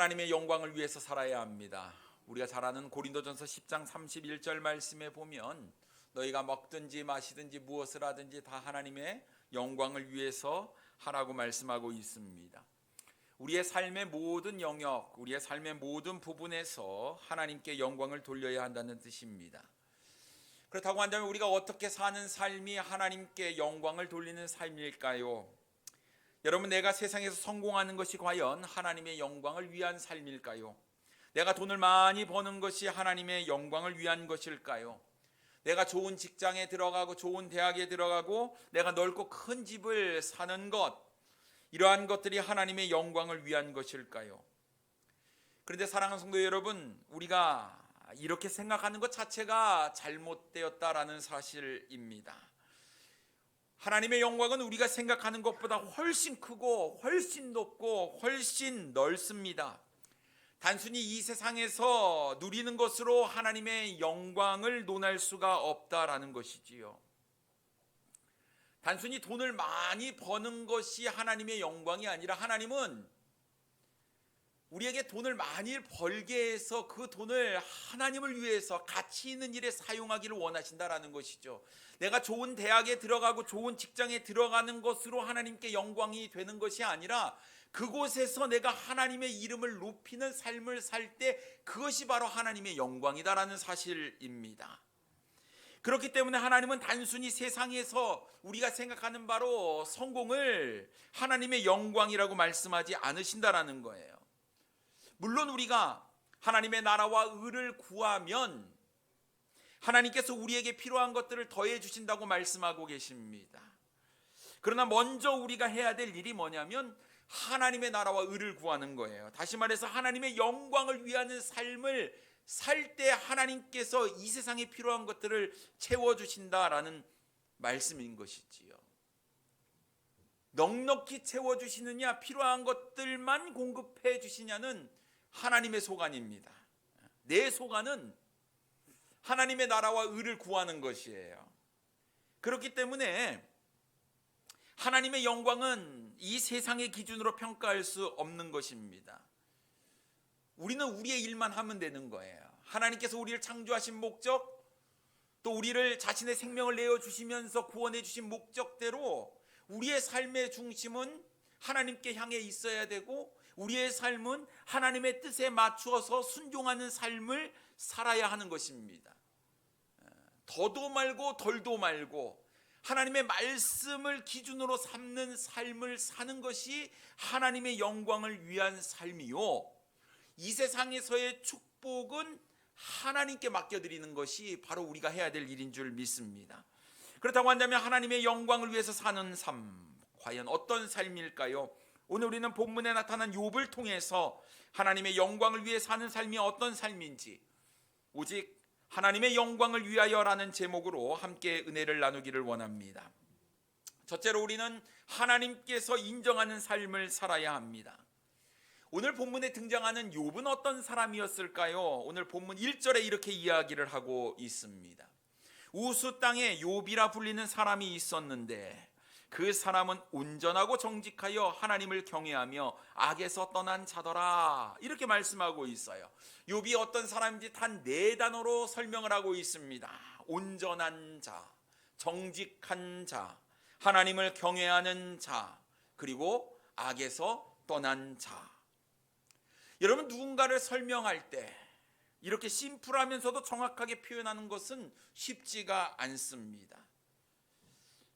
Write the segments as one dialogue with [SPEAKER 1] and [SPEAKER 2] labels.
[SPEAKER 1] 하나님의 영광을 위해서 살아야 합니다. 우리가 잘 아는 고린도전서 10장 31절 말씀에 보면 너희가 먹든지 마시든지 무엇을 하든지 다 하나님의 영광을 위해서 하라고 말씀하고 있습니다. 우리의 삶의 모든 영역, 우리의 삶의 모든 부분에서 하나님께 영광을 돌려야 한다는 뜻입니다. 그렇다고 한다면 우리가 어떻게 사는 삶이 하나님께 영광을 돌리는 삶일까요? 여러분, 내가 세상에서 성공하는 것이 과연 하나님의 영광을 위한 삶일까요? 내가 돈을 많이 버는 것이 하나님의 영광을 위한 것일까요? 내가 좋은 직장에 들어가고 좋은 대학에 들어가고 내가 넓고 큰 집을 사는 것, 이러한 것들이 하나님의 영광을 위한 것일까요? 그런데 사랑하는 성도 여러분, 우리가 이렇게 생각하는 것 자체가 잘못되었다라는 사실입니다. 하나님의 영광은 우리가 생각하는 것보다 훨씬 크고 훨씬 높고 훨씬 넓습니다. 단순히 이 세상에서 누리는 것으로 하나님의 영광을 논할 수가 없다라는 것이지요. 단순히 돈을 많이 버는 것이 하나님의 영광이 아니라 하나님은 우리에게 돈을 많이 벌게 해서 그 돈을 하나님을 위해서 가치 있는 일에 사용하기를 원하신다라는 것이죠. 내가 좋은 대학에 들어가고 좋은 직장에 들어가는 것으로 하나님께 영광이 되는 것이 아니라 그곳에서 내가 하나님의 이름을 높이는 삶을 살 때 그것이 바로 하나님의 영광이다라는 사실입니다. 그렇기 때문에 하나님은 단순히 세상에서 우리가 생각하는 바로 성공을 하나님의 영광이라고 말씀하지 않으신다라는 거예요. 물론 우리가 하나님의 나라와 의를 구하면 하나님께서 우리에게 필요한 것들을 더해 주신다고 말씀하고 계십니다. 그러나 먼저 우리가 해야 될 일이 뭐냐면 하나님의 나라와 의를 구하는 거예요. 다시 말해서 하나님의 영광을 위하는 삶을 살 때 하나님께서 이 세상에 필요한 것들을 채워주신다라는 말씀인 것이지요. 넉넉히 채워주시느냐, 필요한 것들만 공급해 주시냐는 하나님의 소관입니다. 내 소관은 하나님의 나라와 의를 구하는 것이에요. 그렇기 때문에 하나님의 영광은 이 세상의 기준으로 평가할 수 없는 것입니다. 우리는 우리의 일만 하면 되는 거예요. 하나님께서 우리를 창조하신 목적, 또 우리를 자신의 생명을 내어주시면서 구원해 주신 목적대로 우리의 삶의 중심은 하나님께 향해 있어야 되고 우리의 삶은 하나님의 뜻에 맞추어서 순종하는 삶을 살아야 하는 것입니다. 더도 말고 덜도 말고 하나님의 말씀을 기준으로 삼는 삶을 사는 것이 하나님의 영광을 위한 삶이요, 이 세상에서의 축복은 하나님께 맡겨드리는 것이 바로 우리가 해야 될 일인 줄 믿습니다. 그렇다고 한다면 하나님의 영광을 위해서 사는 삶, 과연 어떤 삶일까요? 오늘 우리는 본문에 나타난 욥을 통해서 하나님의 영광을 위해 사는 삶이 어떤 삶인지, 오직 하나님의 영광을 위하여라는 제목으로 함께 은혜를 나누기를 원합니다. 첫째로 우리는 하나님께서 인정하는 삶을 살아야 합니다. 오늘 본문에 등장하는 욥은 어떤 사람이었을까요? 오늘 본문 1절에 이렇게 이야기를 하고 있습니다. 우수 땅에 욥이라 불리는 사람이 있었는데 그 사람은 온전하고 정직하여 하나님을 경외하며 악에서 떠난 자더라, 이렇게 말씀하고 있어요. 욥이 어떤 사람인지 단 4단어로 설명을 하고 있습니다. 온전한 자, 정직한 자, 하나님을 경외하는 자, 그리고 악에서 떠난 자. 여러분, 누군가를 설명할 때 이렇게 심플하면서도 정확하게 표현하는 것은 쉽지가 않습니다.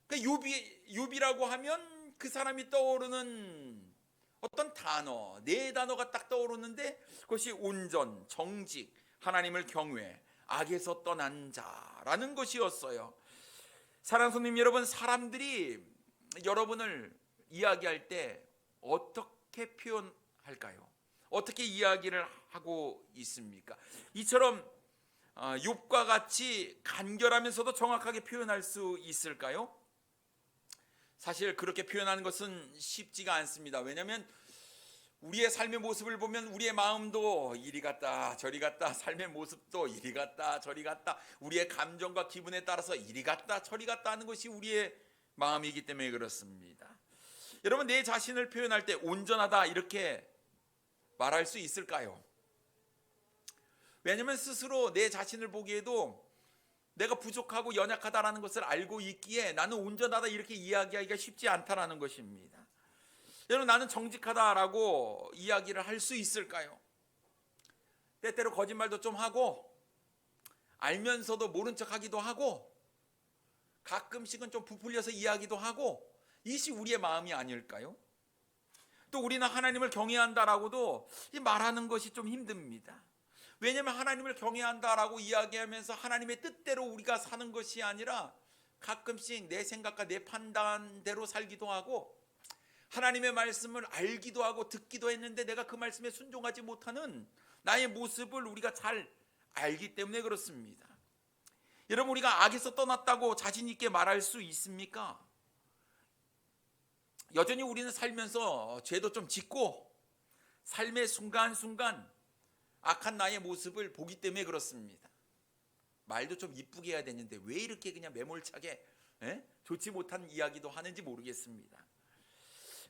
[SPEAKER 1] 욥이라고 하면 그 사람이 떠오르는 어떤 단어, 4단어가 딱 떠오르는데 그것이 온전, 정직, 하나님을 경외, 악에서 떠난 자라는 것이었어요. 사랑하는 손님 여러분, 사람들이 여러분을 이야기할 때 어떻게 표현할까요? 어떻게 이야기를 하고 있습니까? 이처럼 욥과 같이 간결하면서도 정확하게 표현할 수 있을까요? 사실 그렇게 표현하는 것은 쉽지가 않습니다. 왜냐하면 우리의 삶의 모습을 보면 우리의 마음도 이리 갔다 저리 갔다, 삶의 모습도 이리 갔다 저리 갔다, 우리의 감정과 기분에 따라서 이리 갔다 저리 갔다 하는 것이 우리의 마음이기 때문에 그렇습니다. 여러분, 내 자신을 표현할 때 온전하다 이렇게 말할 수 있을까요? 왜냐하면 스스로 내 자신을 보기에도 내가 부족하고 연약하다라는 것을 알고 있기에 나는 온전하다 이렇게 이야기하기가 쉽지 않다라는 것입니다. 여러분, 나는 정직하다라고 이야기를 할 수 있을까요? 때때로 거짓말도 좀 하고 알면서도 모른 척하기도 하고 가끔씩은 좀 부풀려서 이야기도 하고, 이것이 우리의 마음이 아닐까요? 또 우리는 하나님을 경외한다라고도 말하는 것이 좀 힘듭니다. 왜냐하면 하나님을 경외한다라고 이야기하면서 하나님의 뜻대로 우리가 사는 것이 아니라 가끔씩 내 생각과 내 판단대로 살기도 하고, 하나님의 말씀을 알기도 하고 듣기도 했는데 내가 그 말씀에 순종하지 못하는 나의 모습을 우리가 잘 알기 때문에 그렇습니다. 여러분, 우리가 악에서 떠났다고 자신 있게 말할 수 있습니까? 여전히 우리는 살면서 죄도 좀 짓고 삶의 순간순간 악한 나의 모습을 보기 때문에 그렇습니다. 말도 좀 이쁘게 해야 되는데 왜 이렇게 그냥 매몰차게 좋지 못한 이야기도 하는지 모르겠습니다.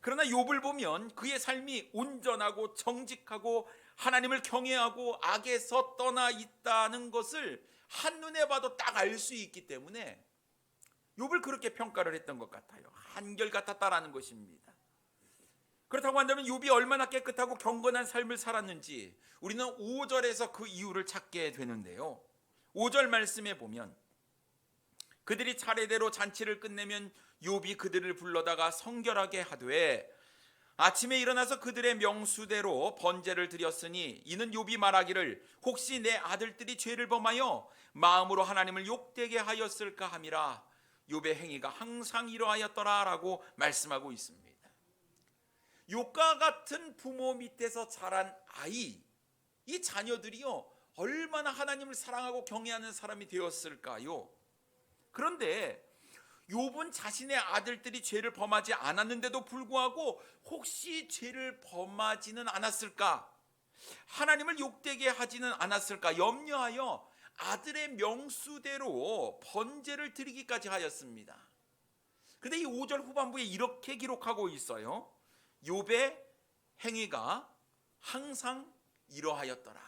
[SPEAKER 1] 그러나 욥을 보면 그의 삶이 온전하고 정직하고 하나님을 경외하고 악에서 떠나 있다는 것을 한눈에 봐도 딱 알 수 있기 때문에 욥을 그렇게 평가를 했던 것 같아요. 한결같았다라는 것입니다. 그렇다고 한다면 욥이 얼마나 깨끗하고 경건한 삶을 살았는지 우리는 5절에서 그 이유를 찾게 되는데요. 5절 말씀에 보면 그들이 차례대로 잔치를 끝내면 욥이 그들을 불러다가 성결하게 하되 아침에 일어나서 그들의 명수대로 번제를 드렸으니 이는 욥이 말하기를 혹시 내 아들들이 죄를 범하여 마음으로 하나님을 욕되게 하였을까 함이라. 욥의 행위가 항상 이러하였더라 라고 말씀하고 있습니다. 욥과 같은 부모 밑에서 자란 아이, 이 자녀들이요 얼마나 하나님을 사랑하고 경외하는 사람이 되었을까요? 그런데 욥은 자신의 아들들이 죄를 범하지 않았는데도 불구하고 혹시 죄를 범하지는 않았을까, 하나님을 욕되게 하지는 않았을까 염려하여 아들의 명수대로 번제를 드리기까지 하였습니다. 그런데 이 5절 후반부에 이렇게 기록하고 있어요. 욥의 행위가 항상 이러하였더라.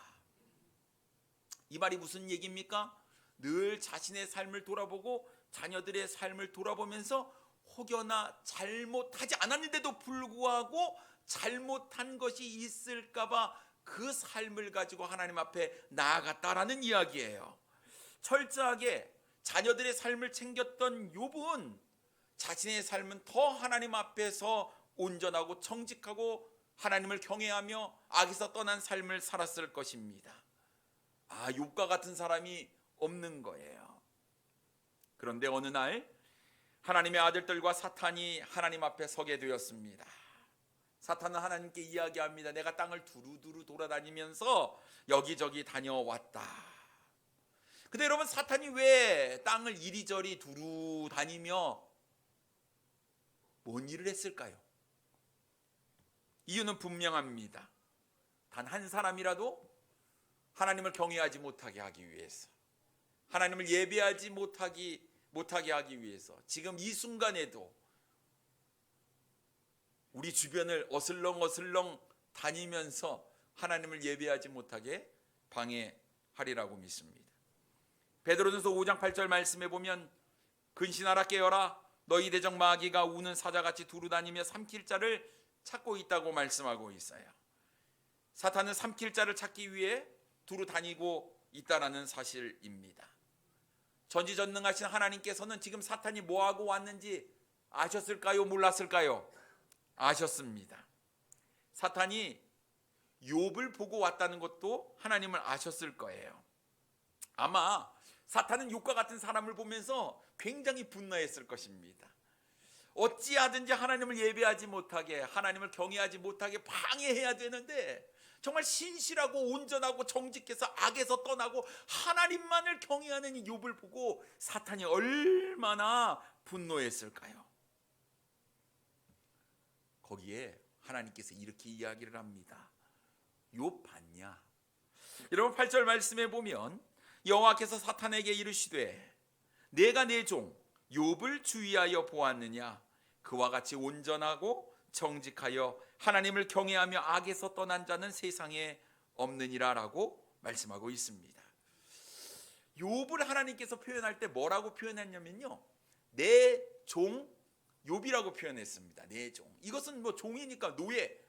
[SPEAKER 1] 이 말이 무슨 얘기입니까? 늘 자신의 삶을 돌아보고 자녀들의 삶을 돌아보면서 혹여나 잘못하지 않았는데도 불구하고 잘못한 것이 있을까봐 그 삶을 가지고 하나님 앞에 나아갔다라는 이야기예요. 철저하게 자녀들의 삶을 챙겼던 욥은 자신의 삶은 더 하나님 앞에서 온전하고 정직하고 하나님을 경외하며 악에서 떠난 삶을 살았을 것입니다. 욥과 같은 사람이 없는 거예요. 그런데 어느 날 하나님의 아들들과 사탄이 하나님 앞에 서게 되었습니다. 사탄은 하나님께 이야기합니다. 내가 땅을 두루두루 돌아다니면서 여기저기 다녀왔다. 근데 여러분, 사탄이 왜 땅을 이리저리 두루 다니며 뭔 일을 했을까요? 이유는 분명합니다. 단 한 사람이라도 하나님을 경외하지 못하게 하기 위해서, 하나님을 예배하지 못하게 하기 위해서 지금 이 순간에도 우리 주변을 어슬렁어슬렁 다니면서 하나님을 예배하지 못하게 방해하리라고 믿습니다. 베드로전서 5장 8절 말씀에 보면 근신하라 깨어라 너희 대적 마귀가 우는 사자같이 두루 다니며 삼킬 자를 찾고 있다고 말씀하고 있어요. 사탄은 삼킬 자를 찾기 위해 두루 다니고 있다라는 사실입니다. 전지전능하신 하나님께서는 지금 사탄이 뭐하고 왔는지 아셨을까요? 몰랐을까요? 아셨습니다. 사탄이 욥을 보고 왔다는 것도 하나님을 아셨을 거예요. 아마 사탄은 욥과 같은 사람을 보면서 굉장히 분노했을 것입니다. 어찌하든지 하나님을 예배하지 못하게, 하나님을 경외하지 못하게 방해해야 되는데 정말 신실하고 온전하고 정직해서 악에서 떠나고 하나님만을 경외하는 이 욥을 보고 사탄이 얼마나 분노했을까요? 거기에 하나님께서 이렇게 이야기를 합니다. 욥 봤냐? 여러분 8절 말씀에 보면 여호와께서 사탄에게 이르시되 내가 내 종 욥을 주의하여 보았느냐? 그와 같이 온전하고 정직하여 하나님을 경외하며 악에서 떠난 자는 세상에 없느니라라고 말씀하고 있습니다. 욥을 하나님께서 표현할 때 뭐라고 표현했냐면요, 내 종 욥이라고 표현했습니다. 내 종. 이것은 뭐 종이니까 노예,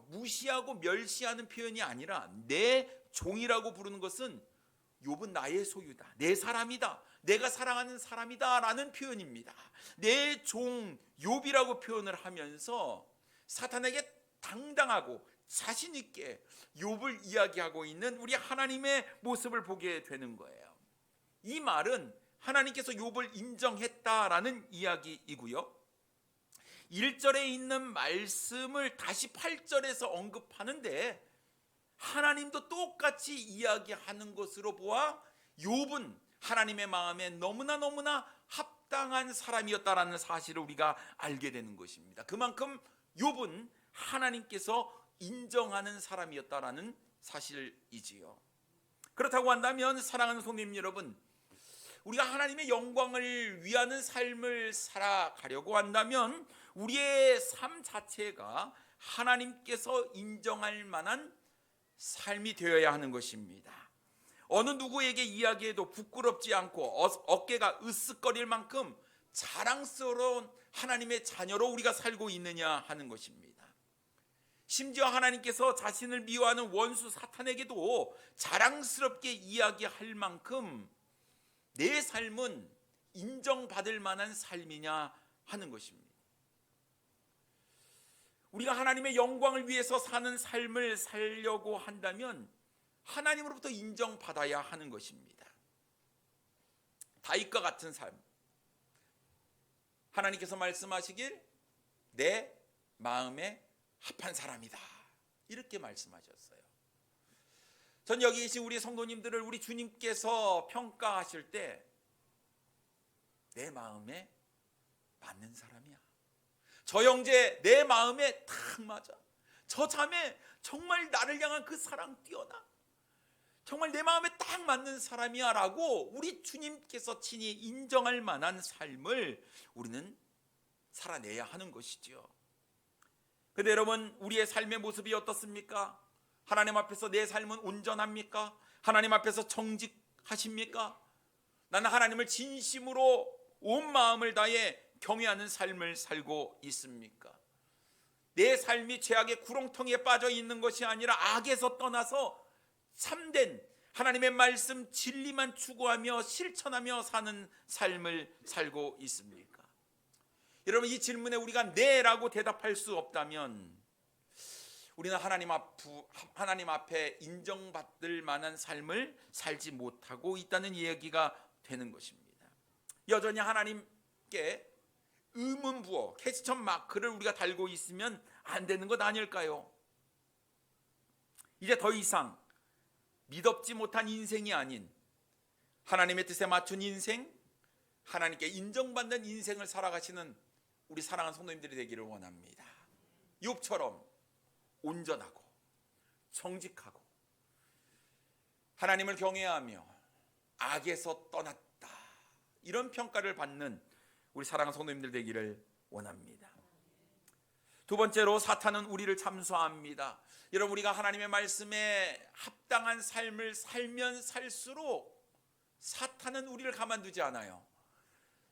[SPEAKER 1] 무시하고 멸시하는 표현이 아니라 내 종이라고 부르는 것은 욥은 나의 소유다, 내 사람이다, 내가 사랑하는 사람이다 라는 표현입니다. 내 종 욥이라고 표현을 하면서 사탄에게 당당하고 자신 있게 욥을 이야기하고 있는 우리 하나님의 모습을 보게 되는 거예요. 이 말은 하나님께서 욥을 인정했다라는 이야기이고요, 1절에 있는 말씀을 다시 8절에서 언급하는데 하나님도 똑같이 이야기하는 것으로 보아 욥은 하나님의 마음에 너무나 합당한 사람이었다라는 사실을 우리가 알게 되는 것입니다. 그만큼 욥은 하나님께서 인정하는 사람이었다라는 사실이지요. 그렇다고 한다면 사랑하는 성도님 여러분, 우리가 하나님의 영광을 위하는 삶을 살아가려고 한다면 우리의 삶 자체가 하나님께서 인정할 만한 삶이 되어야 하는 것입니다. 어느 누구에게 이야기해도 부끄럽지 않고 어깨가 으쓱거릴 만큼 자랑스러운 하나님의 자녀로 우리가 살고 있느냐 하는 것입니다. 심지어 하나님께서 자신을 미워하는 원수 사탄에게도 자랑스럽게 이야기할 만큼 내 삶은 인정받을 만한 삶이냐 하는 것입니다. 우리가 하나님의 영광을 위해서 사는 삶을 살려고 한다면 하나님으로부터 인정받아야 하는 것입니다. 다윗과 같은 삶, 하나님께서 말씀하시길 내 마음에 합한 사람이다, 이렇게 말씀하셨어요. 전 여기 계신 우리 성도님들을 우리 주님께서 평가하실 때 내 마음에 맞는 사람이야, 저 형제 내 마음에 딱 맞아, 저 자매 정말 나를 향한 그 사랑 뛰어나, 정말 내 마음에 딱 맞는 사람이야 라고 우리 주님께서 친히 인정할 만한 삶을 우리는 살아내야 하는 것이죠. 그런데 여러분, 우리의 삶의 모습이 어떻습니까? 하나님 앞에서 내 삶은 온전합니까? 하나님 앞에서 정직하십니까? 나는 하나님을 진심으로 온 마음을 다해 경외하는 삶을 살고 있습니까? 내 삶이 죄악의 구렁텅이에 빠져 있는 것이 아니라 악에서 떠나서 참된 하나님의 말씀 진리만 추구하며 실천하며 사는 삶을 살고 있습니까? 여러분, 이 질문에 우리가 네라고 대답할 수 없다면 우리는 하나님 앞에 인정받을 만한 삶을 살지 못하고 있다는 이야기가 되는 것입니다. 여전히 하나님께 의문 부어 퀘스천 마크를 우리가 달고 있으면 안 되는 것 아닐까요? 이제 더 이상 미덥지 못한 인생이 아닌 하나님의 뜻에 맞춘 인생, 하나님께 인정받는 인생을 살아가시는 우리 사랑하는 성도님들이 되기를 원합니다. 욥처럼 온전하고 정직하고 하나님을 경외하며 악에서 떠났다, 이런 평가를 받는 우리 사랑하는 성도님들 되기를 원합니다. 두 번째로, 사탄은 우리를 참소합니다. 여러분, 우리가 하나님의 말씀에 합당한 삶을 살면 살수록 사탄은 우리를 가만두지 않아요.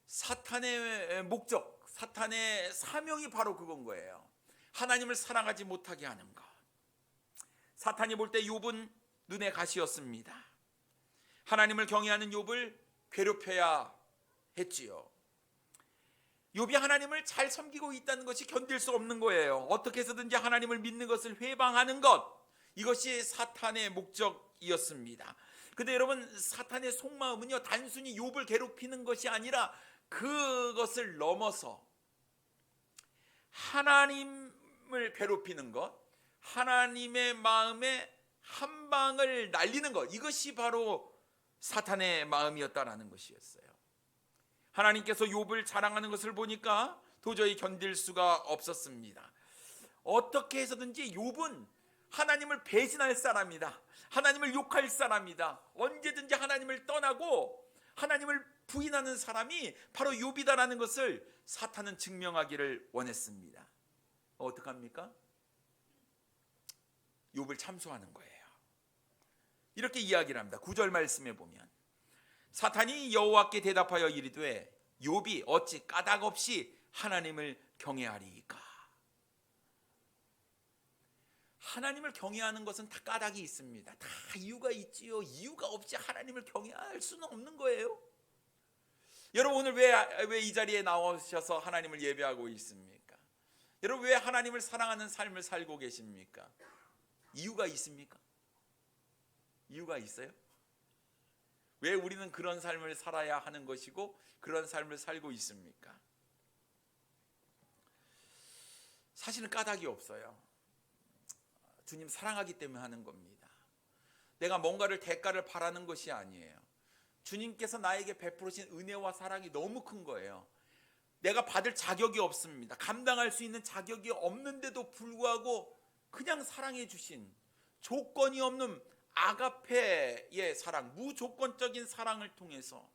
[SPEAKER 1] 사탄의 목적, 사탄의 사명이 바로 그건 거예요. 하나님을 사랑하지 못하게 하는 것. 사탄이 볼 때 욥은 눈에 가시였습니다. 하나님을 경외하는 욥을 괴롭혀야 했지요. 욥이 하나님을 잘 섬기고 있다는 것이 견딜 수 없는 거예요. 어떻게 해서든지 하나님을 믿는 것을 회방하는 것, 이것이 사탄의 목적이었습니다. 그런데 여러분, 사탄의 속마음은요, 단순히 욥을 괴롭히는 것이 아니라 그것을 넘어서 하나님을 괴롭히는 것, 하나님의 마음에 한 방을 날리는 것, 이것이 바로 사탄의 마음이었다라는 것이었어요. 하나님께서 욥을 자랑하는 것을 보니까 도저히 견딜 수가 없었습니다. 어떻게 해서든지 욥은 하나님을 배신할 사람이다, 하나님을 욕할 사람이다, 언제든지 하나님을 떠나고 하나님을 부인하는 사람이 바로 욥이다라는 것을 사탄은 증명하기를 원했습니다. 어떡합니까? 욥을 참소하는 거예요. 이렇게 이야기를 합니다. 9절 말씀에 보면 사탄이 여호와께 대답하여 이르되 욥이 어찌 까닭 없이 하나님을 경외하리이까. 하나님을 경외하는 것은 다 까닭이 있습니다. 다 이유가 있지요. 이유가 없이 하나님을 경외할 수는 없는 거예요. 여러분 오늘 왜 이 자리에 나오셔서 하나님을 예배하고 있습니까? 여러분 왜 하나님을 사랑하는 삶을 살고 계십니까? 이유가 있습니까? 이유가 있어요? 왜 우리는 그런 삶을 살아야 하는 것이고 그런 삶을 살고 있습니까? 사실은 까닭이 없어요. 주님 사랑하기 때문에 하는 겁니다. 내가 뭔가를 대가를 바라는 것이 아니에요. 주님께서 나에게 베푸신 은혜와 사랑이 너무 큰 거예요. 내가 받을 자격이 없습니다. 감당할 수 있는 자격이 없는데도 불구하고 그냥 사랑해 주신 조건이 없는 아가페의 사랑, 무조건적인 사랑을 통해서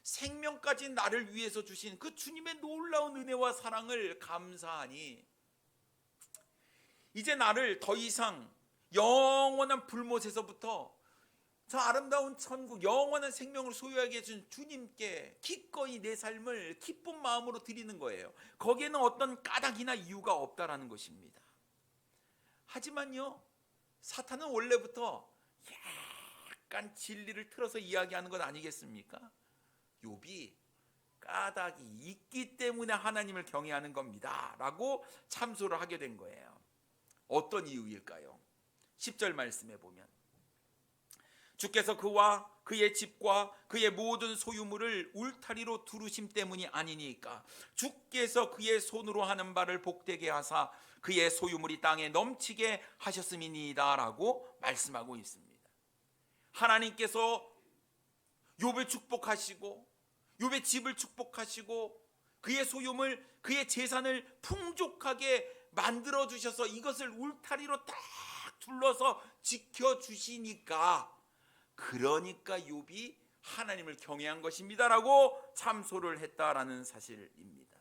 [SPEAKER 1] 생명까지 나를 위해서 주신 그 주님의 놀라운 은혜와 사랑을 감사하니 이제 나를 더 이상 영원한 불못에서부터 저 아름다운 천국 영원한 생명을 소유하게 해준 주님께 기꺼이 내 삶을 기쁜 마음으로 드리는 거예요. 거기에는 어떤 까닭이나 이유가 없다라는 것입니다. 하지만요, 사탄은 원래부터 약간 진리를 틀어서 이야기하는 것 아니겠습니까? 욥이 까닭이 있기 때문에 하나님을 경외하는 겁니다 라고 참소를 하게 된 거예요. 어떤 이유일까요? 10절 말씀에 보면 주께서 그와 그의 집과 그의 모든 소유물을 울타리로 두르심 때문이 아니니까 주께서 그의 손으로 하는 바를 복되게 하사 그의 소유물이 땅에 넘치게 하셨음이니이다 라고 말씀하고 있습니다. 하나님께서 욥을 축복하시고 욥의 집을 축복하시고 그의 소유물, 그의 재산을 풍족하게 만들어 주셔서 이것을 울타리로 딱 둘러서 지켜주시니까 그러니까 욥이 하나님을 경외한 것입니다라고 참소를 했다라는 사실입니다.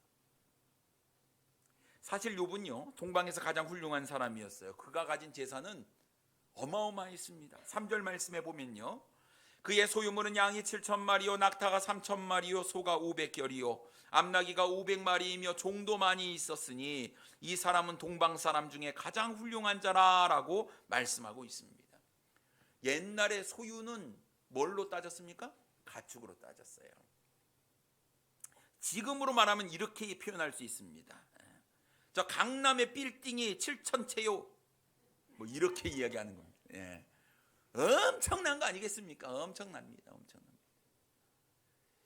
[SPEAKER 1] 사실 욥은요 동방에서 가장 훌륭한 사람이었어요. 그가 가진 재산은 어마어마했습니다. 3절 말씀에 보면요 그의 소유물은 양이 7,000마리요 낙타가 3,000마리요 소가 500결이요 암나귀가 500마리이며 종도 많이 있었으니 이 사람은 동방 사람 중에 가장 훌륭한 자라라고 말씀하고 있습니다. 옛날에 소유는 뭘로 따졌습니까? 가축으로 따졌어요. 지금으로 말하면 이렇게 표현할 수 있습니다. 저 강남의 빌딩이 7,000채요 뭐 이렇게 이야기하는 겁니다. 예. 엄청난 거 아니겠습니까? 엄청납니다.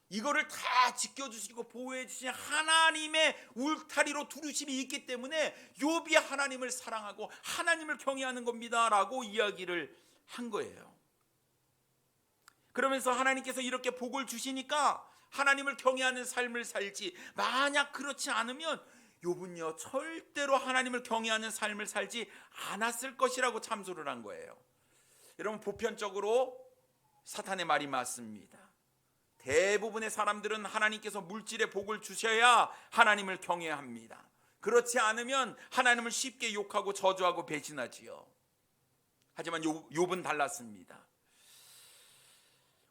[SPEAKER 1] 이거를 다 지켜주시고 보호해 주신 하나님의 울타리로 두르심이 있기 때문에 욥이 하나님을 사랑하고 하나님을 경외하는 겁니다 라고 이야기를 한 거예요. 그러면서 하나님께서 이렇게 복을 주시니까 하나님을 경외하는 삶을 살지, 만약 그렇지 않으면 욥은요 절대로 하나님을 경외하는 삶을 살지 않았을 것이라고 참소를 한 거예요. 여러분 보편적으로 사탄의 말이 맞습니다. 대부분의 사람들은 하나님께서 물질의 복을 주셔야 하나님을 경외합니다. 그렇지 않으면 하나님을 쉽게 욕하고 저주하고 배신하지요. 하지만 욥은 달랐습니다.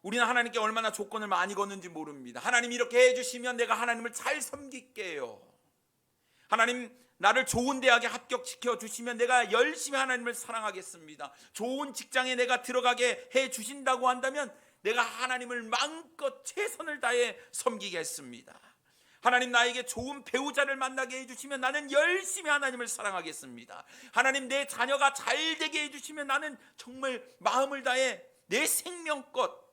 [SPEAKER 1] 우리는 하나님께 얼마나 조건을 많이 걷는지 모릅니다. 하나님 이렇게 해주시면 내가 하나님을 잘 섬길게요. 하나님 나를 좋은 대학에 합격시켜 주시면 내가 열심히 하나님을 사랑하겠습니다. 좋은 직장에 내가 들어가게 해 주신다고 한다면 내가 하나님을 마음껏 최선을 다해 섬기겠습니다. 하나님 나에게 좋은 배우자를 만나게 해주시면 나는 열심히 하나님을 사랑하겠습니다. 하나님 내 자녀가 잘 되게 해주시면 나는 정말 마음을 다해 내 생명껏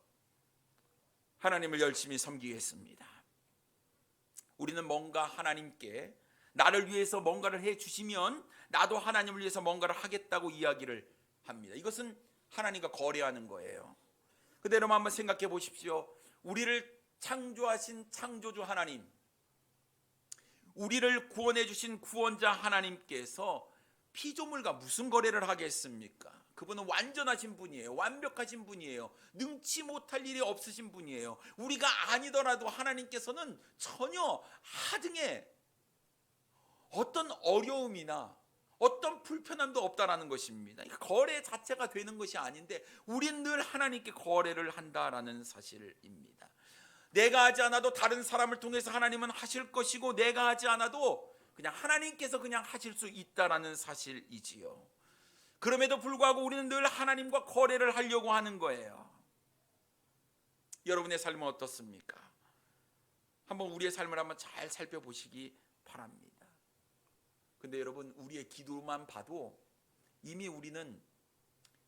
[SPEAKER 1] 하나님을 열심히 섬기겠습니다. 우리는 뭔가 하나님께 나를 위해서 뭔가를 해주시면 나도 하나님을 위해서 뭔가를 하겠다고 이야기를 합니다. 이것은 하나님과 거래하는 거예요. 그런데 여러분 한번 생각해 보십시오. 우리를 창조하신 창조주 하나님, 우리를 구원해 주신 구원자 하나님께서 피조물과 무슨 거래를 하겠습니까? 그분은 완전하신 분이에요. 완벽하신 분이에요. 능치 못할 일이 없으신 분이에요. 우리가 아니더라도 하나님께서는 전혀 하등의 어떤 어려움이나 어떤 불편함도 없다라는 것입니다. 거래 자체가 되는 것이 아닌데 우리는 늘 하나님께 거래를 한다라는 사실입니다. 내가 하지 않아도 다른 사람을 통해서 하나님은 하실 것이고, 내가 하지 않아도 그냥 하나님께서 그냥 하실 수 있다라는 사실이지요. 그럼에도 불구하고 우리는 늘 하나님과 거래를 하려고 하는 거예요. 여러분의 삶은 어떻습니까? 한번 우리의 삶을 한번 잘 살펴보시기 바랍니다. 근데 여러분, 우리의 기도만 봐도 이미 우리는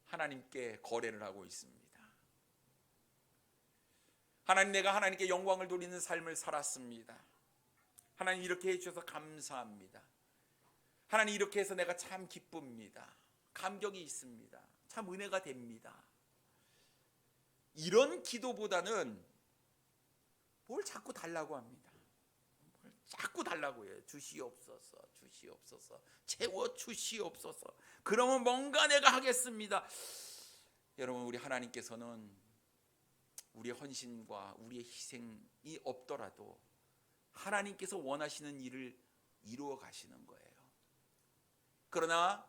[SPEAKER 1] 하나님께 거래를 하고 있습니다. 하나님, 내가 하나님께 영광을 돌리는 삶을 살았습니다. 하나님, 이렇게 해주셔서 감사합니다. 하나님, 이렇게 해서 내가 참 기쁩니다. 감격이 있습니다. 참 은혜가 됩니다. 이런 기도보다는 뭘 자꾸 달라고 합니다. 뭘 자꾸 달라고 해요. 주시옵소서, 주시옵소서, 채워 주시옵소서. 그러면 뭔가 내가 하겠습니다. 여러분, 우리 하나님께서는 우리의 헌신과 우리의 희생이 없더라도 하나님께서 원하시는 일을 이루어 가시는 거예요. 그러나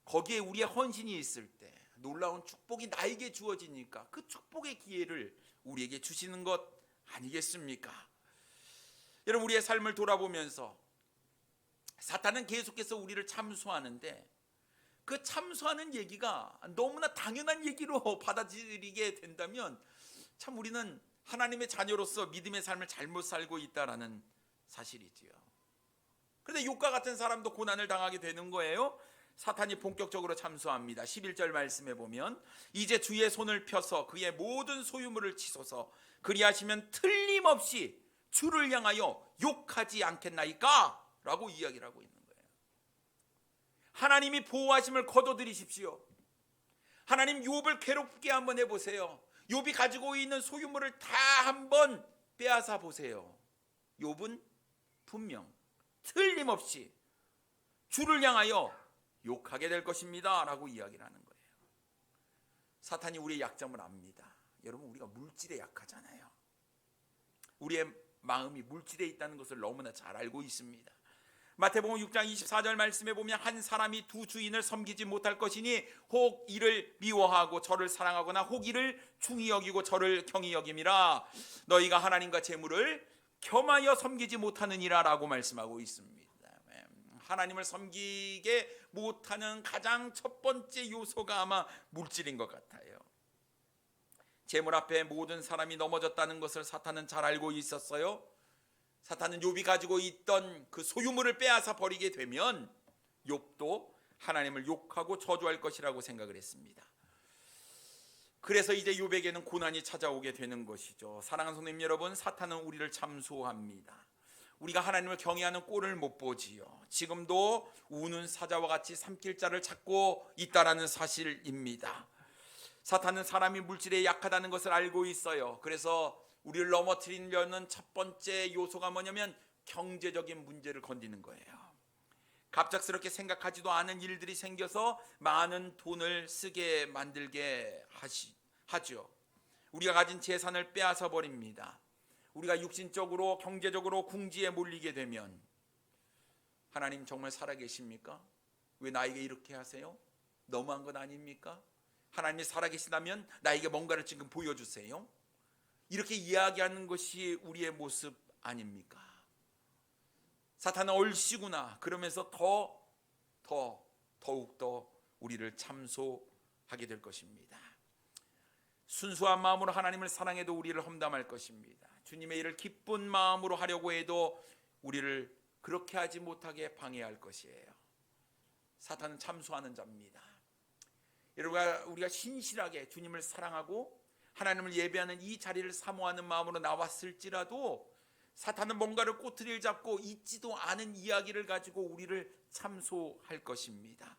[SPEAKER 1] 거기에 우리의 헌신이 있을 때 놀라운 축복이 나에게 주어지니까 그 축복의 기회를 우리에게 주시는 것 아니겠습니까? 여러분, 우리의 삶을 돌아보면서 사탄은 계속해서 우리를 참소하는데, 그 참소하는 얘기가 너무나 당연한 얘기로 받아들이게 된다면 참 우리는 하나님의 자녀로서 믿음의 삶을 잘못 살고 있다라는 사실이지요. 그런데 욥과 같은 사람도 고난을 당하게 되는 거예요. 사탄이 본격적으로 참소합니다. 11절 말씀에 보면, 이제 주의 손을 펴서 그의 모든 소유물을 치소서, 그리하시면 틀림없이 주를 향하여 욕하지 않겠나이까? 라고 이야기를 하고 있는 거예요. 하나님이 보호하심을 거둬들이십시오. 하나님, 욥을 괴롭게 한번 해보세요. 욥이 가지고 있는 소유물을 다 한번 빼앗아 보세요. 욥은 분명 틀림없이 주를 향하여 욕하게 될 것입니다 라고 이야기를 하는 거예요. 사탄이 우리의 약점을 압니다. 여러분, 우리가 물질에 약하잖아요. 우리의 마음이 물질에 있다는 것을 너무나 잘 알고 있습니다. 마태복음 6장 24절 말씀에 보면, 한 사람이 두 주인을 섬기지 못할 것이니 혹 이를 미워하고 저를 사랑하거나 혹 이를 중히 여기고 저를 경히 여김이라. 너희가 하나님과 재물을 겸하여 섬기지 못하느니라 라고 말씀하고 있습니다. 하나님을 섬기게 못하는 가장 첫 번째 요소가 아마 물질인 것 같아요. 재물 앞에 모든 사람이 넘어졌다는 것을 사탄은 잘 알고 있었어요. 사탄은 욥이 가지고 있던 그 소유물을 빼앗아 버리게 되면 욥도 하나님을 욕하고 저주할 것이라고 생각을 했습니다. 그래서 이제 욥에게는 고난이 찾아오게 되는 것이죠. 사랑하는 성도님 여러분, 사탄은 우리를 참소합니다. 우리가 하나님을 경외하는 꼴을 못 보지요. 지금도 우는 사자와 같이 삼킬 자를 찾고 있다라는 사실입니다. 사탄은 사람이 물질에 약하다는 것을 알고 있어요. 그래서 우리를 넘어뜨리려는 첫 번째 요소가 뭐냐면 경제적인 문제를 건드리는 거예요. 갑작스럽게 생각하지도 않은 일들이 생겨서 많은 돈을 쓰게 만들게 하죠. 우리가 가진 재산을 빼앗아 버립니다. 우리가 육신적으로 경제적으로 궁지에 몰리게 되면, 하나님 정말 살아계십니까? 왜 나에게 이렇게 하세요? 너무한 것 아닙니까? 하나님이 살아계시다면 나에게 뭔가를 지금 보여주세요. 이렇게 이야기하는 것이 우리의 모습 아닙니까? 사탄은 얼씨구나 그러면서 더욱더 우리를 참소하게 될 것입니다. 순수한 마음으로 하나님을 사랑해도 우리를 험담할 것입니다. 주님의 일을 기쁜 마음으로 하려고 해도 우리를 그렇게 하지 못하게 방해할 것이에요. 사탄은 참소하는 자입니다. 여러분, 우리가 신실하게 주님을 사랑하고 하나님을 예배하는 이 자리를 사모하는 마음으로 나왔을지라도 사탄은 뭔가를 꼬투리를 잡고 있지도 않은 이야기를 가지고 우리를 참소할 것입니다.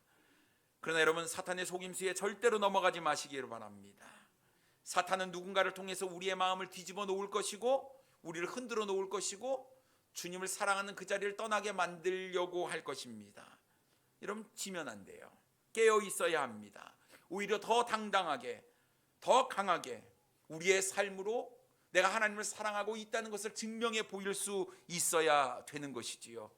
[SPEAKER 1] 그러나 여러분, 사탄의 속임수에 절대로 넘어가지 마시기를 바랍니다. 사탄은 누군가를 통해서 우리의 마음을 뒤집어 놓을 것이고 우리를 흔들어 놓을 것이고 주님을 사랑하는 그 자리를 떠나게 만들려고 할 것입니다. 여러분, 지면 안 돼요. 깨어 있어야 합니다. 오히려 더 당당하게, 더 강하게 우리의 삶으로 내가 하나님을 사랑하고 있다는 것을 증명해 보일 수 있어야 되는 것이지요.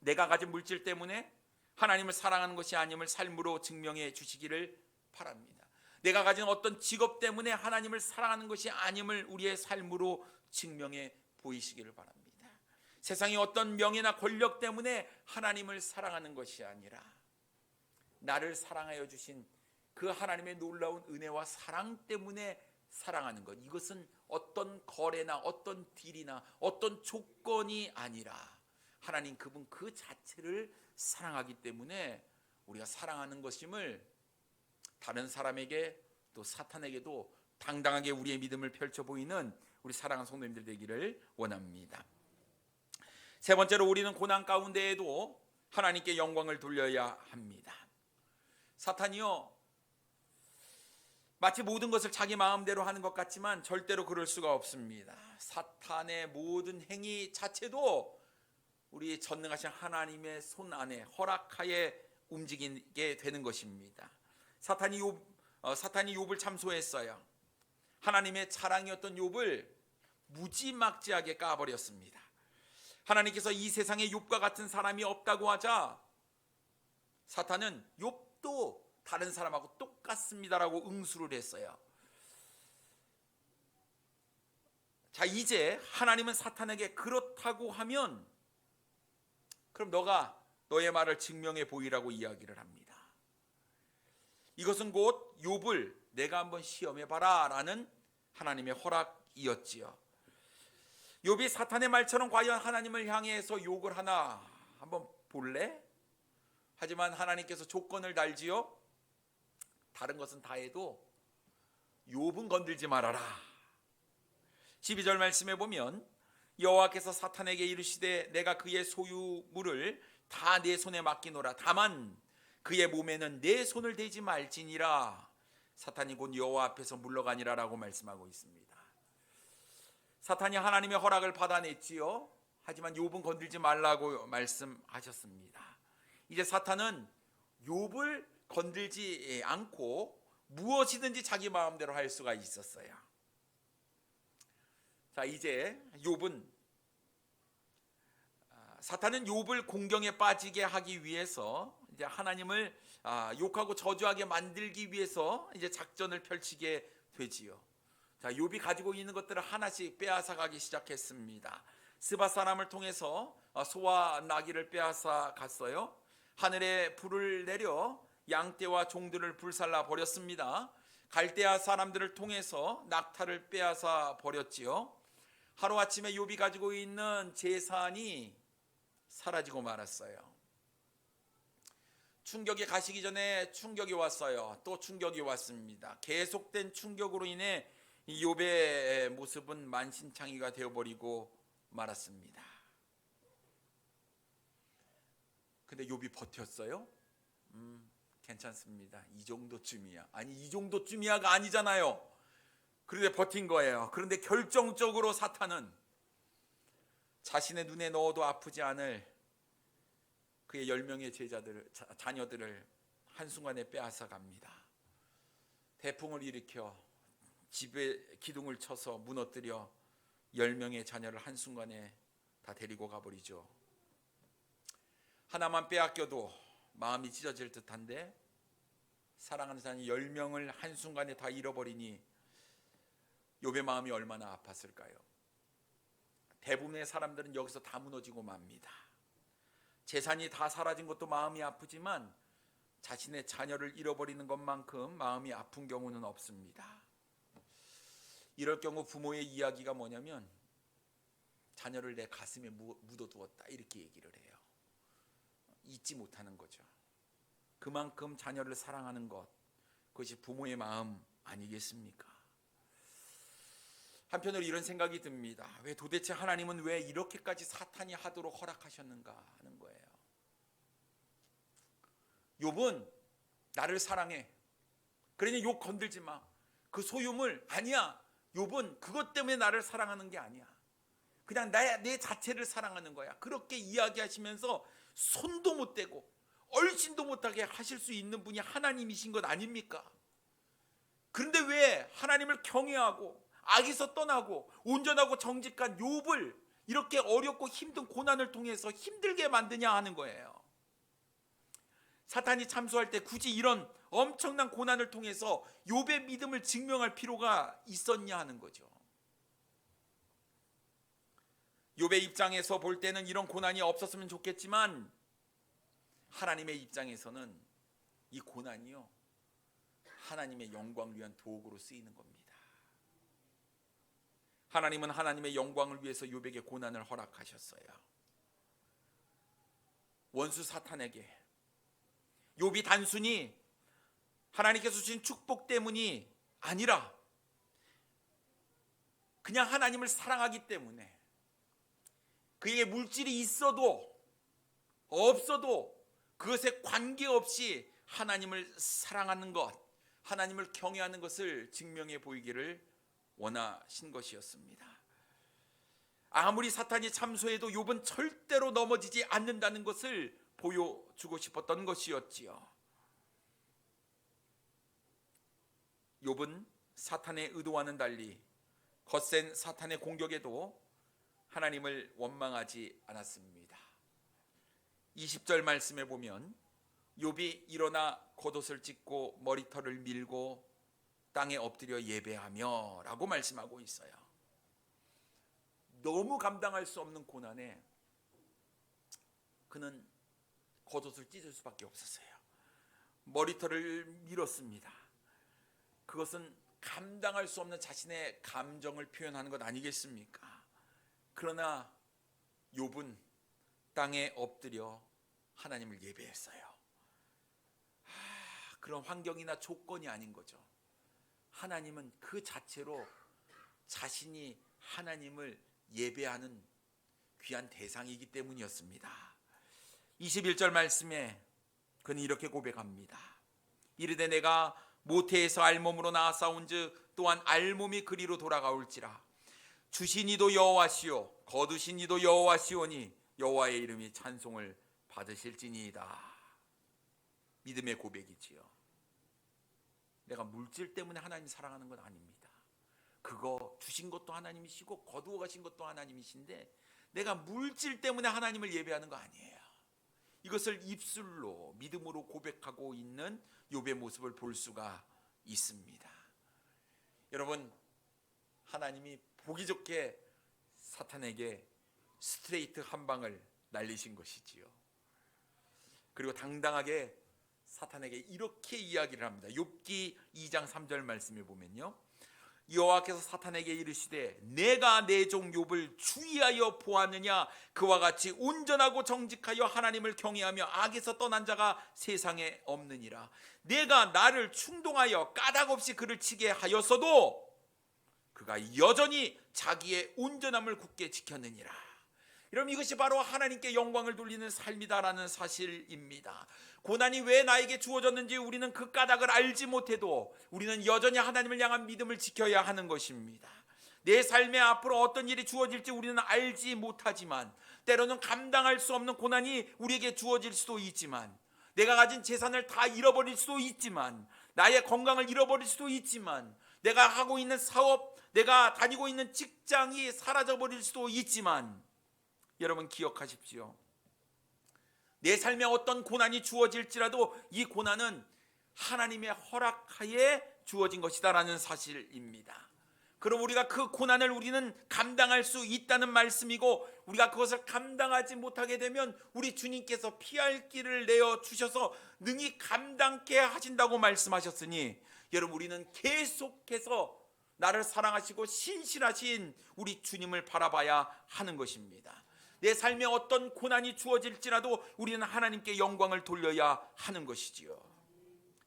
[SPEAKER 1] 내가 가진 물질 때문에 하나님을 사랑하는 것이 아님을 삶으로 증명해 주시기를 바랍니다. 내가 가진 어떤 직업 때문에 하나님을 사랑하는 것이 아님을 우리의 삶으로 증명해 보이시기를 바랍니다. 세상의 어떤 명예나 권력 때문에 하나님을 사랑하는 것이 아니라 나를 사랑하여 주신 그 하나님의 놀라운 은혜와 사랑 때문에 사랑하는 것, 이것은 어떤 거래나 어떤 딜이나 어떤 조건이 아니라 하나님 그분 그 자체를 사랑하기 때문에 우리가 사랑하는 것임을 다른 사람에게 또 사탄에게도 당당하게 우리의 믿음을 펼쳐 보이는 우리 사랑하는 성도님들 되기를 원합니다. 세 번째로 우리는 고난 가운데에도 하나님께 영광을 돌려야 합니다. 사탄이요, 마치 모든 것을 자기 마음대로 하는 것 같지만 절대로 그럴 수가 없습니다. 사탄의 모든 행위 자체도 우리 전능하신 하나님의 손 안에 허락하에 움직이게 되는 것입니다. 사탄이 욥을 참소했어요. 하나님의 자랑이었던 욥을 무지막지하게 까버렸습니다. 하나님께서 이 세상에 욥과 같은 사람이 없다고 하자 사탄은 욥도 다른 사람하고 똑같습니다라고 응수를 했어요. 자, 이제 하나님은 사탄에게 그렇다고 하면 그럼 너가 너의 말을 증명해 보이라고 이야기를 합니다. 이것은 곧 욥을 내가 한번 시험해 봐라 라는 하나님의 허락이었지요. 욥이 사탄의 말처럼 과연 하나님을 향해서 욕을 하나 한번 볼래? 하지만 하나님께서 조건을 달지요. 다른 것은 다 해도 욥은 건들지 말아라. 12절 말씀에 보면 여호와께서 사탄에게 이르시되 내가 그의 소유물을 다 내 손에 맡기노라. 다만 그의 몸에는 내 손을 대지 말지니라. 사탄이 곧 여호와 앞에서 물러가니라라고 말씀하고 있습니다. 사탄이 하나님의 허락을 받아냈지요. 하지만 욥은 건들지 말라고 말씀하셨습니다. 이제 사탄은 욥을 건들지 않고 무엇이든지 자기 마음대로 할 수가 있었어요. 자, 이제 사탄은 욥을 공경에 빠지게 하기 위해서 이제 하나님을 욕하고 저주하게 만들기 위해서 이제 작전을 펼치게 되지요. 자, 욥이 가지고 있는 것들을 하나씩 빼앗아 가기 시작했습니다. 스바 사람을 통해서 소와 나귀를 빼앗아 갔어요. 하늘에 불을 내려 양떼와 종들을 불살라 버렸습니다. 갈대아 사람들을 통해서 낙타를 빼앗아 버렸지요. 하루아침에 욥이 가지고 있는 재산이 사라지고 말았어요. 충격이 가시기 전에 충격이 왔어요. 또 충격이 왔습니다. 계속된 충격으로 인해 욥의 모습은 만신창이가 되어버리고 말았습니다. 근데 욥이 버텼어요? 괜찮습니다. 이 정도쯤이야. 아니, 이 정도쯤이야가 아니잖아요. 그런데 버틴 거예요. 그런데 결정적으로 사탄은 자신의 눈에 넣어도 아프지 않을 그의 10명의 자녀들을 한순간에 빼앗아 갑니다. 태풍을 일으켜 집에 기둥을 쳐서 무너뜨려 10명의 자녀를 한순간에 다 데리고 가버리죠. 하나만 빼앗겨도 마음이 찢어질 듯한데 사랑하는 자녀 10명을 한순간에 다 잃어버리니 욥의 마음이 얼마나 아팠을까요? 대부분의 사람들은 여기서 다 무너지고 맙니다. 재산이 다 사라진 것도 마음이 아프지만 자신의 자녀를 잃어버리는 것만큼 마음이 아픈 경우는 없습니다. 이럴 경우 부모의 이야기가 뭐냐면 자녀를 내 가슴에 묻어두었다 이렇게 얘기를 해요. 잊지 못하는 거죠. 그만큼 자녀를 사랑하는 것, 그것이 부모의 마음 아니겠습니까? 한편으로 이런 생각이 듭니다. 왜 도대체 하나님은 왜 이렇게까지 사탄이 하도록 허락하셨는가 하는 거예요. 욥은 나를 사랑해. 그러니 욥 건들지 마. 그 소유물 아니야. 욥은 그것 때문에 나를 사랑하는 게 아니야. 그냥 내 자체를 사랑하는 거야. 그렇게 이야기하시면서 손도 못 대고 얼씬도 못하게 하실 수 있는 분이 하나님이신 것 아닙니까? 그런데 왜 하나님을 경외하고 악에서 떠나고 온전하고 정직한 욥을 이렇게 어렵고 힘든 고난을 통해서 힘들게 만드냐 하는 거예요. 사탄이 참소할 때 굳이 이런 엄청난 고난을 통해서 욥의 믿음을 증명할 필요가 있었냐 하는 거죠. 욥의 입장에서 볼 때는 이런 고난이 없었으면 좋겠지만 하나님의 입장에서는 이 고난이요, 하나님의 영광을 위한 도구로 쓰이는 겁니다. 하나님은 하나님의 영광을 위해서 욥에게 고난을 허락하셨어요. 원수 사탄에게 욥이 단순히 하나님께서 주신 축복 때문이 아니라 그냥 하나님을 사랑하기 때문에 그에게 물질이 있어도 없어도 그것에 관계없이 하나님을 사랑하는 것, 하나님을 경외하는 것을 증명해 보이기를 원하신 것이었습니다. 아무리 사탄이 참소해도 욥은 절대로 넘어지지 않는다는 것을 보여주고 싶었던 것이었지요. 욥은 사탄의 의도와는 달리 거센 사탄의 공격에도 하나님을 원망하지 않았습니다. 20절 말씀에 보면 욥이 일어나 겉옷을 찢고 머리털을 밀고 땅에 엎드려 예배하며 라고 말씀하고 있어요. 너무 감당할 수 없는 고난에 그는 겉옷을 찢을 수밖에 없었어요. 머리털을 밀었습니다. 그것은 감당할 수 없는 자신의 감정을 표현하는 것 아니겠습니까? 그러나 욥은 땅에 엎드려 하나님을 예배했어요. 그런 환경이나 조건이 아닌 거죠. 하나님은 그 자체로 자신이 하나님을 예배하는 귀한 대상이기 때문이었습니다. 21절 말씀에 그는 이렇게 고백합니다. 이르되 내가 모태에서 알몸으로 나아 싸운즉 또한 알몸이 그리로 돌아가올지라. 주신 이도 여호와시요 거두신 이도 여호와시오니 여호와의 이름이 찬송을 받으실지니이다. 믿음의 고백이지요. 내가 물질 때문에 하나님 사랑하는 건 아닙니다. 그거 주신 것도 하나님이시고 거두어 가신 것도 하나님이신데 내가 물질 때문에 하나님을 예배하는 거 아니에요. 이것을 입술로 믿음으로 고백하고 있는 욥의 모습을 볼 수가 있습니다. 여러분, 하나님이 보기 좋게 사탄에게 스트레이트 한 방을 날리신 것이지요. 그리고 당당하게 사탄에게 이렇게 이야기를 합니다. 욥기 2장 3절 말씀에 보면요, 여호와께서 사탄에게 이르시되 내가 내 종 욥을 주의하여 보았느냐. 그와 같이 온전하고 정직하여 하나님을 경외하며 악에서 떠난 자가 세상에 없느니라. 내가 나를 충동하여 까닭없이 그를 치게 하였어도 그가 여전히 자기의 온전함을 굳게 지켰느니라. 여러분, 이것이 바로 하나님께 영광을 돌리는 삶이다라는 사실입니다. 고난이 왜 나에게 주어졌는지 우리는 그 까닭을 알지 못해도 우리는 여전히 하나님을 향한 믿음을 지켜야 하는 것입니다. 내 삶에 앞으로 어떤 일이 주어질지 우리는 알지 못하지만 때로는 감당할 수 없는 고난이 우리에게 주어질 수도 있지만, 내가 가진 재산을 다 잃어버릴 수도 있지만, 나의 건강을 잃어버릴 수도 있지만, 내가 하고 있는 사업, 내가 다니고 있는 직장이 사라져버릴 수도 있지만, 여러분 기억하십시오. 내 삶에 어떤 고난이 주어질지라도 이 고난은 하나님의 허락하에 주어진 것이다라는 사실입니다. 그럼 우리가 그 고난을 우리는 감당할 수 있다는 말씀이고, 우리가 그것을 감당하지 못하게 되면 우리 주님께서 피할 길을 내어 주셔서 능히 감당케 하신다고 말씀하셨으니, 여러분 우리는 계속해서 나를 사랑하시고 신실하신 우리 주님을 바라봐야 하는 것입니다. 내 삶에 어떤 고난이 주어질지라도 우리는 하나님께 영광을 돌려야 하는 것이지요.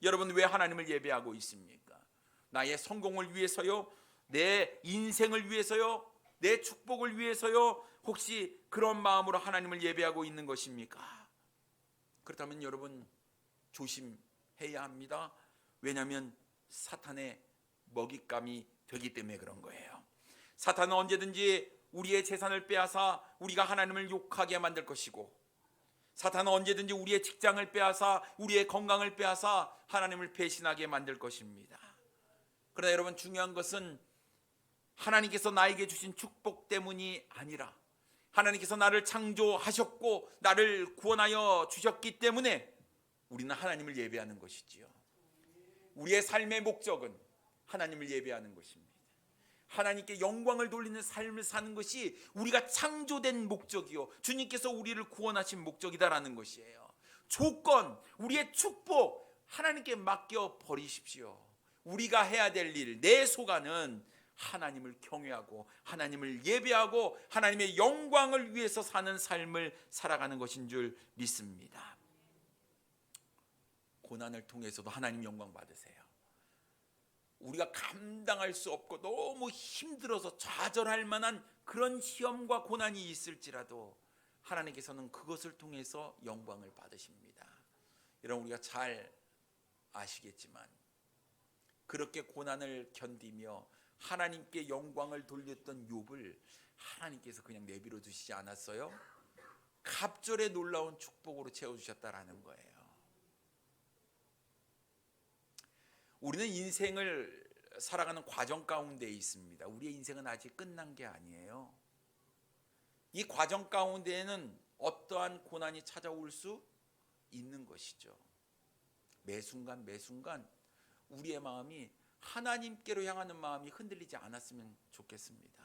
[SPEAKER 1] 여러분, 왜 하나님을 예배하고 있습니까? 나의 성공을 위해서요? 내 인생을 위해서요? 내 축복을 위해서요? 혹시 그런 마음으로 하나님을 예배하고 있는 것입니까? 그렇다면 여러분 조심해야 합니다. 왜냐하면 사탄의 먹잇감이 되기 때문에 그런 거예요. 사탄은 언제든지 우리의 재산을 빼앗아 우리가 하나님을 욕하게 만들 것이고, 사탄은 언제든지 우리의 직장을 빼앗아 우리의 건강을 빼앗아 하나님을 배신하게 만들 것입니다. 그러나 여러분 중요한 것은 하나님께서 나에게 주신 축복 때문이 아니라 하나님께서 나를 창조하셨고 나를 구원하여 주셨기 때문에 우리는 하나님을 예배하는 것이지요. 우리의 삶의 목적은 하나님을 예배하는 것입니다. 하나님께 영광을 돌리는 삶을 사는 것이 우리가 창조된 목적이요, 주님께서 우리를 구원하신 목적이다라는 것이에요. 조건, 우리의 축복 하나님께 맡겨 버리십시오. 우리가 해야 될 일, 내 소관은 하나님을 경외하고 하나님을 예배하고 하나님의 영광을 위해서 사는 삶을 살아가는 것인 줄 믿습니다. 고난을 통해서도 하나님 영광 받으세요. 우리가 감당할 수 없고 너무 힘들어서 좌절할 만한 그런 시험과 고난이 있을지라도 하나님께서는 그것을 통해서 영광을 받으십니다. 여러분, 우리가 잘 아시겠지만 그렇게 고난을 견디며 하나님께 영광을 돌렸던 욥을 하나님께서 그냥 내버려 두시지 않았어요. 갑절의 놀라운 축복으로 채워주셨다라는 거예요. 우리는 인생을 살아가는 과정 가운데 있습니다. 우리의 인생은 아직 끝난 게 아니에요. 이 과정 가운데에는 어떠한 고난이 찾아올 수 있는 것이죠. 매 순간 매 순간 우리의 마음이 하나님께로 향하는 마음이 흔들리지 않았으면 좋겠습니다.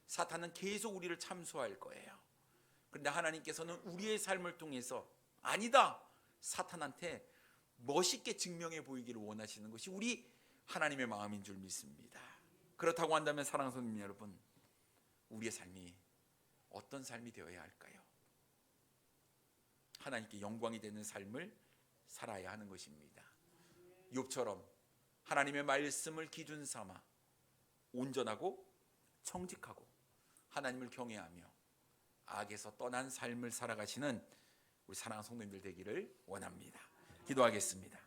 [SPEAKER 1] 사탄은 계속 우리를 참소할 거예요. 그런데 하나님께서는 우리의 삶을 통해서 아니다, 사탄한테 멋있게 증명해 보이기를 원하시는 것이 우리 하나님의 마음인 줄 믿습니다. 그렇다고 한다면 사랑하는 성도님 여러분, 우리의 삶이 어떤 삶이 되어야 할까요? 하나님께 영광이 되는 삶을 살아야 하는 것입니다. 욥처럼 하나님의 말씀을 기준 삼아 온전하고 정직하고 하나님을 경외하며 악에서 떠난 삶을 살아가시는 우리 사랑하는 성도님들 되기를 원합니다. 기도하겠습니다.